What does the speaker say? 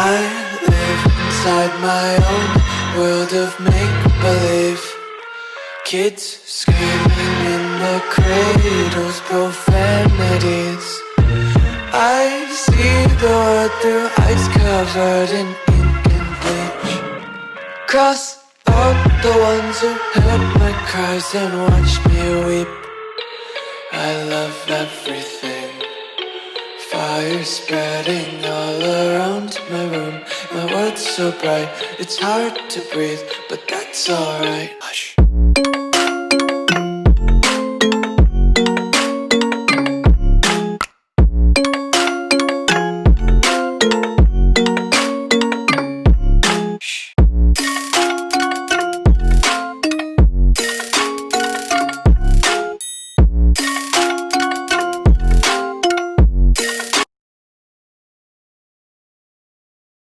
I live inside my own world of make-believe. Kids screaming in their cradles, profanities. I see the world through eyes covered in ink and bleach. Cross out the ones who heard my cries and watched me weep. I love everything. Fire spreading all around my room. My world's so bright, it's hard to breathe, but that's alright. Hush.